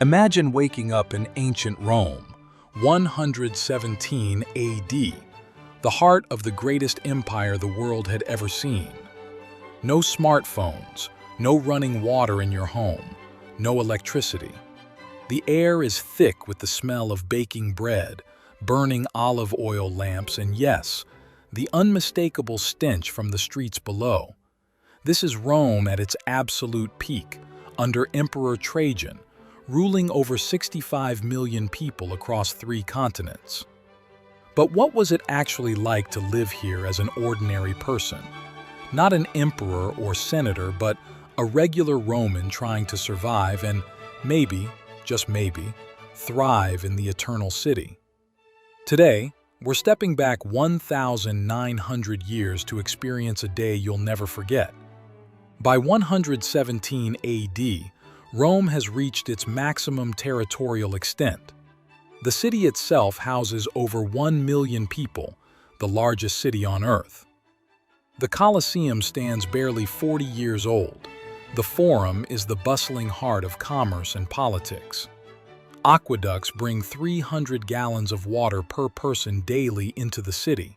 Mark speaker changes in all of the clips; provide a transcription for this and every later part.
Speaker 1: Imagine waking up in ancient Rome, 117 AD, the heart of the greatest empire the world had ever seen. No smartphones, no running water in your home, no electricity. The air is thick with the smell of baking bread, burning olive oil lamps, and yes, the unmistakable stench from the streets below. This is Rome at its absolute peak, under Emperor Trajan, ruling over 65 million people across 3 continents. But what was it actually like to live here as an ordinary person? Not an emperor or senator, but a regular Roman trying to survive and maybe, just maybe, thrive in the Eternal City. Today, we're stepping back 1,900 years to experience a day you'll never forget. By 117 AD, Rome has reached its maximum territorial extent. The city itself houses over 1 million people, the largest city on Earth. The Colosseum stands barely 40 years old. The Forum is the bustling heart of commerce and politics. Aqueducts bring 300 gallons of water per person daily into the city.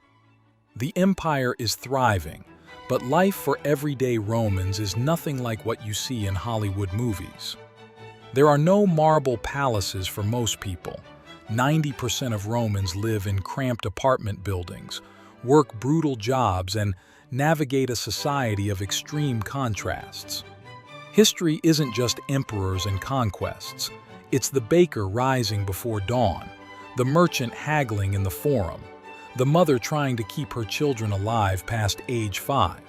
Speaker 1: The empire is thriving, but life for everyday Romans is nothing like what you see in Hollywood movies. There are no marble palaces for most people. 90% of Romans live in cramped apartment buildings, work brutal jobs, and navigate a society of extreme contrasts. History isn't just emperors and conquests. It's the baker rising before dawn, the merchant haggling in the Forum, the mother trying to keep her children alive past age 5.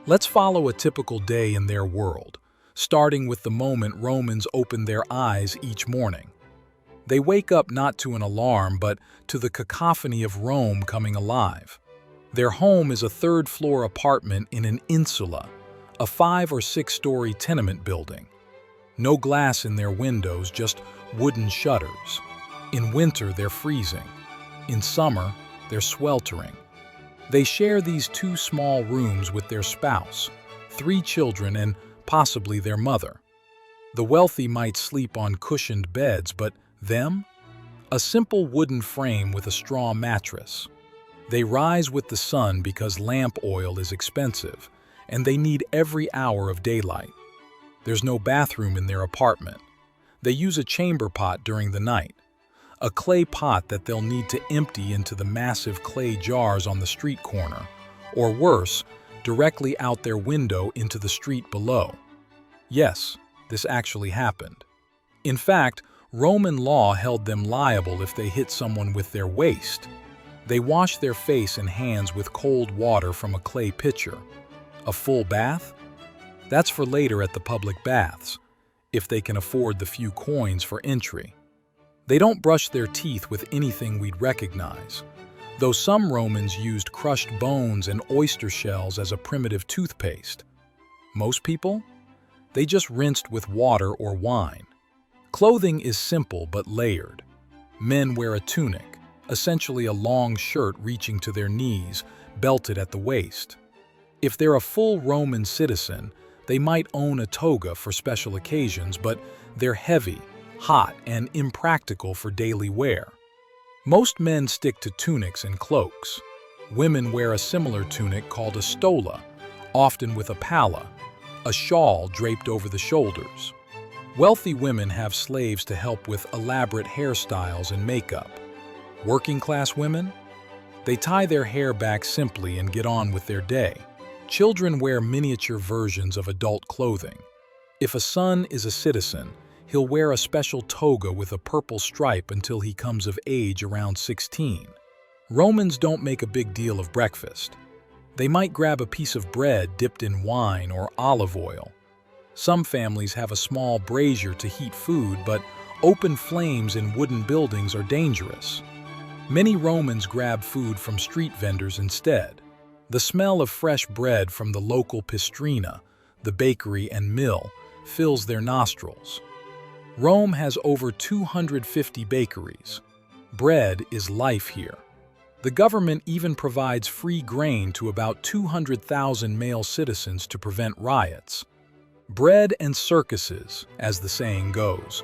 Speaker 1: Let's follow a typical day in their world, starting with the moment Romans open their eyes each morning. They wake up not to an alarm, but to the cacophony of Rome coming alive. Their home is a 3rd-floor apartment in an insula, a 5- or 6-story tenement building. No glass in their windows, just wooden shutters. In winter, they're freezing. In summer, they're sweltering. They share these 2 small rooms with their spouse, 3 children, and possibly their mother. The wealthy might sleep on cushioned beds, but them? A simple wooden frame with a straw mattress. They rise with the sun because lamp oil is expensive, and they need every hour of daylight. There's no bathroom in their apartment. They use a chamber pot during the night, a clay pot that they'll need to empty into the massive clay jars on the street corner, or worse, directly out their window into the street below. Yes, this actually happened. In fact, Roman law held them liable if they hit someone with their waist. They wash their face and hands with cold water from a clay pitcher. A full bath? That's for later at the public baths, if they can afford the few coins for entry. They don't brush their teeth with anything we'd recognize, though some Romans used crushed bones and oyster shells as a primitive toothpaste. Most people? They just rinsed with water or wine. Clothing is simple but layered. Men wear a tunic, essentially a long shirt reaching to their knees, belted at the waist. If they're a full Roman citizen, they might own a toga for special occasions, but they're heavy, hot, and impractical for daily wear. Most men stick to tunics and cloaks. Women wear a similar tunic called a stola, often with a palla, a shawl draped over the shoulders. Wealthy women have slaves to help with elaborate hairstyles and makeup. Working-class women? They tie their hair back simply and get on with their day. Children wear miniature versions of adult clothing. If a son is a citizen, he'll wear a special toga with a purple stripe until he comes of age around 16. Romans don't make a big deal of breakfast. They might grab a piece of bread dipped in wine or olive oil. Some families have a small brazier to heat food, but open flames in wooden buildings are dangerous. Many Romans grab food from street vendors instead. The smell of fresh bread from the local pistrina, the bakery and mill, fills their nostrils. Rome has over 250 bakeries. Bread is life here. The government even provides free grain to about 200,000 male citizens to prevent riots. Bread and circuses, as the saying goes,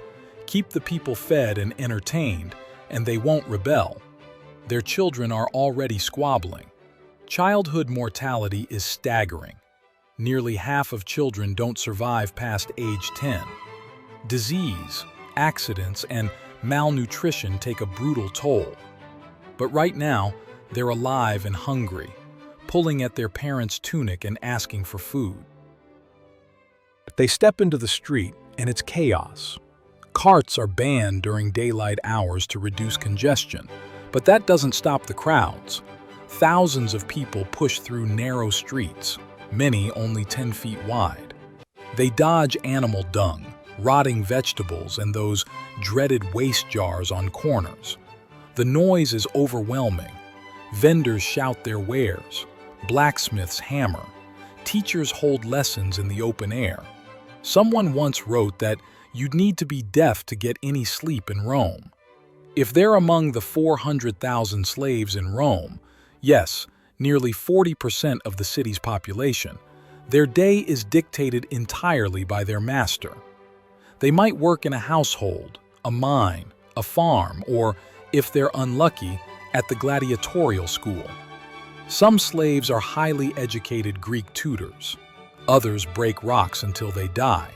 Speaker 1: Keep the people fed and entertained, and they won't rebel. Their children are already squabbling. Childhood mortality is staggering. Nearly half of children don't survive past age 10. Disease, accidents, and malnutrition take a brutal toll. But right now, they're alive and hungry, pulling at their parents' tunic and asking for food. They step into the street, and it's chaos. Carts are banned during daylight hours to reduce congestion, but that doesn't stop the crowds. Thousands of people push through narrow streets, many only 10 feet wide. They dodge animal dung, rotting vegetables, and those dreaded waste jars on corners. The noise is overwhelming. Vendors shout their wares. Blacksmiths hammer. Teachers hold lessons in the open air. Someone once wrote that you'd need to be deaf to get any sleep in Rome. If they're among the 400,000 slaves in Rome, yes, nearly 40% of the city's population, their day is dictated entirely by their master. They might work in a household, a mine, a farm, or, if they're unlucky, at the gladiatorial school. Some slaves are highly educated Greek tutors. Others break rocks until they die.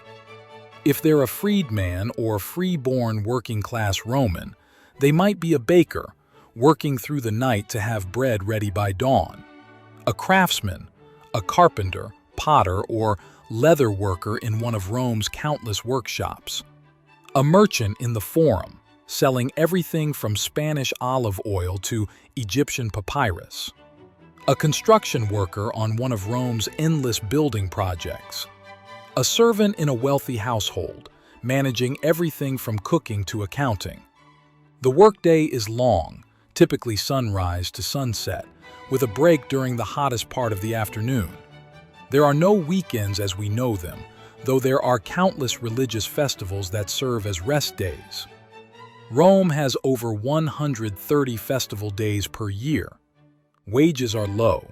Speaker 1: If they're a freedman or free-born working-class Roman, they might be a baker, working through the night to have bread ready by dawn. A craftsman, a carpenter, potter, or leather worker in one of Rome's countless workshops. A merchant in the Forum, selling everything from Spanish olive oil to Egyptian papyrus. A construction worker on one of Rome's endless building projects. A servant in a wealthy household, managing everything from cooking to accounting. The workday is long, typically sunrise to sunset, with a break during the hottest part of the afternoon. There are no weekends as we know them, though there are countless religious festivals that serve as rest days. Rome has over 130 festival days per year. Wages are low.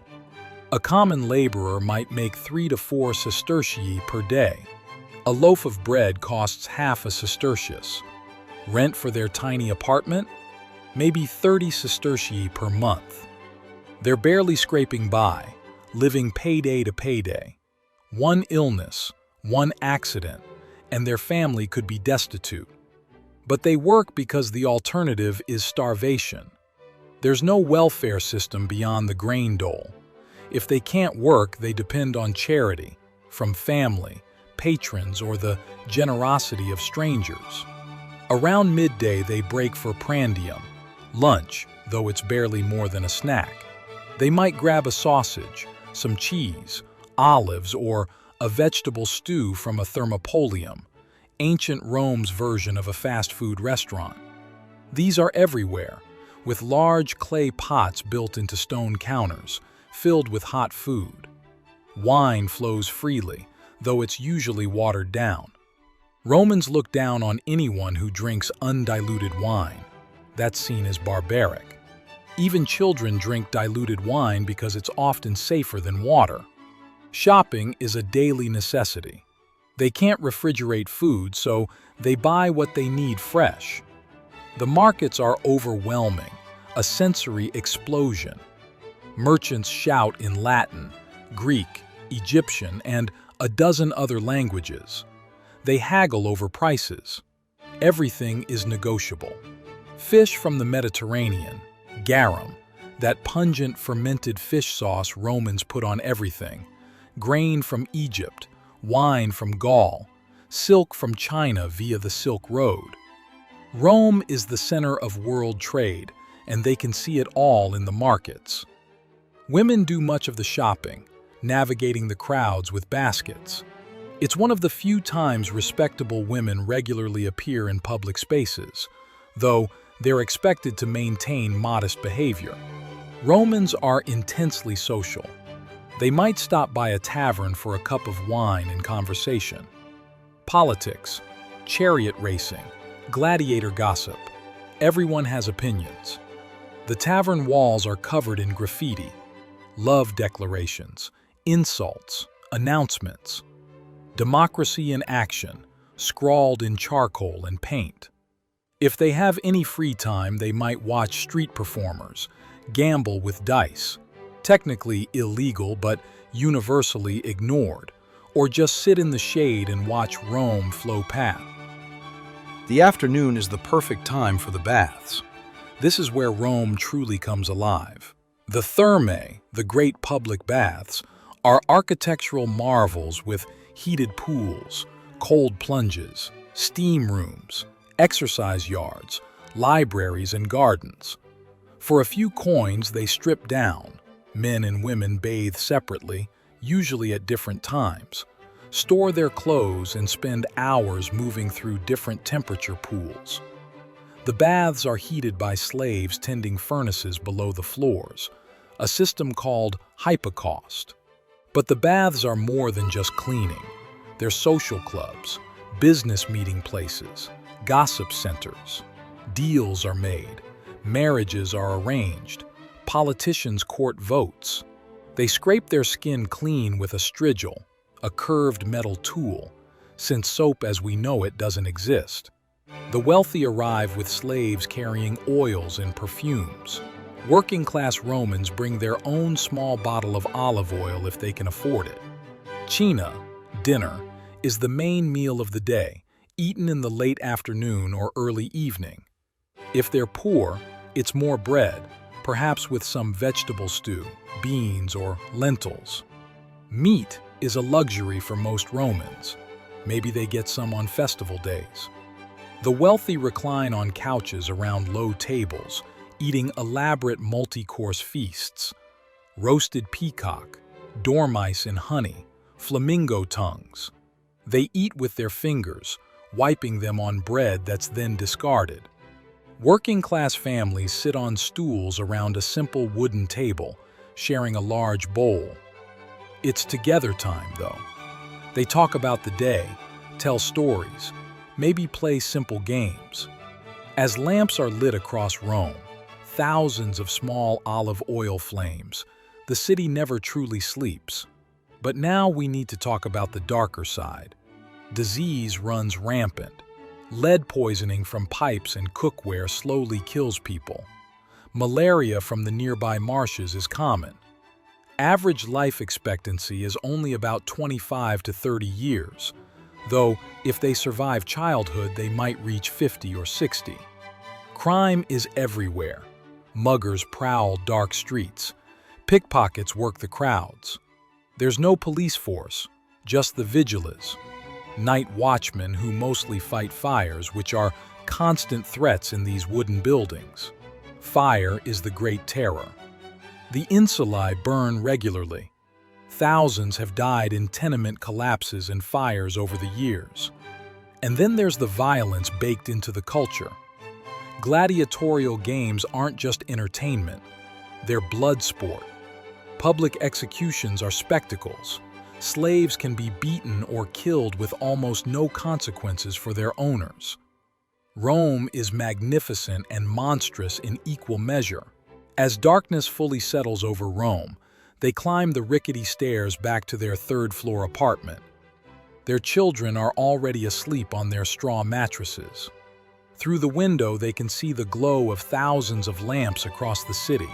Speaker 1: A common laborer might make 3 to 4 sestertii per day. A loaf of bread costs half a sestertius. Rent for their tiny apartment? Maybe 30 sestertii per month. They're barely scraping by, living payday to payday. One illness, one accident, and their family could be destitute. But they work because the alternative is starvation. There's no welfare system beyond the grain dole. If they can't work, they depend on charity, from family, patrons, or the generosity of strangers. Around midday, they break for prandium, lunch, though it's barely more than a snack. They might grab a sausage, some cheese, olives, or a vegetable stew from a thermopolium, ancient Rome's version of a fast food restaurant. These are everywhere, with large clay pots built into stone counters, filled with hot food. Wine flows freely, though it's usually watered down. Romans look down on anyone who drinks undiluted wine. That's seen as barbaric. Even children drink diluted wine because it's often safer than water. Shopping is a daily necessity. They can't refrigerate food, so they buy what they need fresh. The markets are overwhelming, a sensory explosion. Merchants shout in Latin, Greek, Egyptian, and a dozen other languages. They haggle over prices. Everything is negotiable. Fish from the Mediterranean, garum, that pungent fermented fish sauce Romans put on everything, grain from Egypt, wine from Gaul, silk from China via the Silk Road. Rome is the center of world trade, and they can see it all in the markets. Women do much of the shopping, navigating the crowds with baskets. It's one of the few times respectable women regularly appear in public spaces, though they're expected to maintain modest behavior. Romans are intensely social. They might stop by a tavern for a cup of wine and conversation. Politics, chariot racing, gladiator gossip. Everyone has opinions. The tavern walls are covered in graffiti, love declarations, insults, announcements. Democracy in action, scrawled in charcoal and paint. If they have any free time, they might watch street performers, gamble with dice, technically illegal but universally ignored, or just sit in the shade and watch Rome flow past. The afternoon is the perfect time for the baths. This is where Rome truly comes alive. The thermae, the great public baths, are architectural marvels with heated pools, cold plunges, steam rooms, exercise yards, libraries, and gardens. For a few coins, they strip down. Men and women bathe separately, usually at different times, store their clothes, and spend hours moving through different temperature pools. The baths are heated by slaves tending furnaces below the floors, a system called hypocaust. But the baths are more than just cleaning. They're social clubs, business meeting places, gossip centers. Deals are made, marriages are arranged, politicians court votes. They scrape their skin clean with a strigil, a curved metal tool, since soap as we know it doesn't exist. The wealthy arrive with slaves carrying oils and perfumes. Working-class Romans bring their own small bottle of olive oil if they can afford it. Cena, dinner, is the main meal of the day, eaten in the late afternoon or early evening. If they're poor, it's more bread, perhaps with some vegetable stew, beans, or lentils. Meat is a luxury for most Romans. Maybe they get some on festival days. The wealthy recline on couches around low tables, eating elaborate multi-course feasts. Roasted peacock, dormice in honey, flamingo tongues. They eat with their fingers, wiping them on bread that's then discarded. Working-class families sit on stools around a simple wooden table, sharing a large bowl. It's together time, though. They talk about the day, tell stories, maybe play simple games. As lamps are lit across Rome, thousands of small olive oil flames, the city never truly sleeps. But now we need to talk about the darker side. Disease runs rampant. Lead poisoning from pipes and cookware slowly kills people. Malaria from the nearby marshes is common. Average life expectancy is only about 25 to 30 years, though if they survive childhood, they might reach 50 or 60. Crime is everywhere. Muggers prowl dark streets. Pickpockets work the crowds. There's no police force, just the vigilas, night watchmen who mostly fight fires, which are constant threats in these wooden buildings. Fire is the great terror. The insulae burn regularly. Thousands have died in tenement collapses and fires over the years. And then there's the violence baked into the culture. Gladiatorial games aren't just entertainment, they're blood sport. Public executions are spectacles. Slaves can be beaten or killed with almost no consequences for their owners. Rome is magnificent and monstrous in equal measure. As darkness fully settles over Rome, they climb the rickety stairs back to their third-floor apartment. Their children are already asleep on their straw mattresses. Through the window, they can see the glow of thousands of lamps across the city.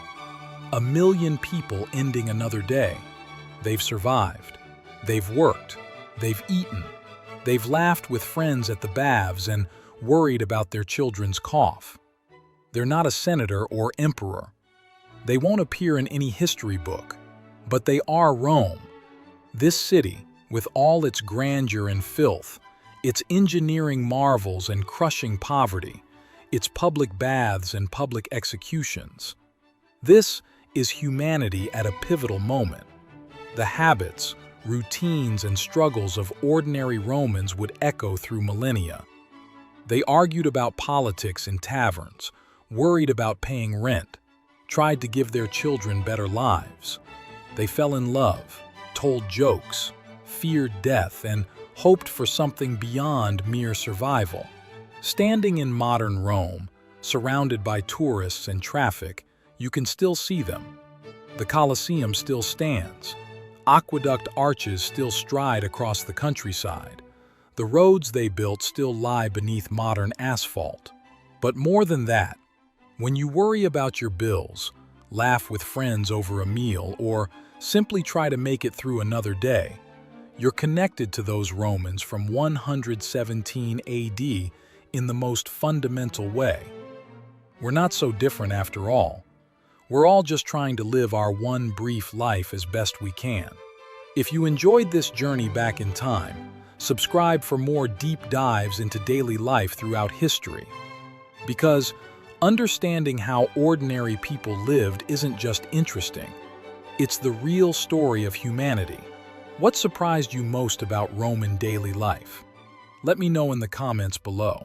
Speaker 1: 1 million people ending another day. They've survived. They've worked. They've eaten. They've laughed with friends at the baths and worried about their children's cough. They're not a senator or emperor. They won't appear in any history book, but they are Rome. This city, with all its grandeur and filth, its engineering marvels and crushing poverty, its public baths and public executions. This is humanity at a pivotal moment. The habits, routines, and struggles of ordinary Romans would echo through millennia. They argued about politics in taverns, worried about paying rent, tried to give their children better lives. They fell in love, told jokes, feared death, and hoped for something beyond mere survival. Standing in modern Rome, surrounded by tourists and traffic, you can still see them. The Colosseum still stands. Aqueduct arches still stride across the countryside. The roads they built still lie beneath modern asphalt. But more than that, when you worry about your bills, laugh with friends over a meal, or simply try to make it through another day, you're connected to those Romans from 117 AD in the most fundamental way. We're not so different after all. We're all just trying to live our one brief life as best we can. If you enjoyed this journey back in time, subscribe for more deep dives into daily life throughout history. Because understanding how ordinary people lived isn't just interesting, it's the real story of humanity. What surprised you most about Roman daily life? Let me know in the comments below.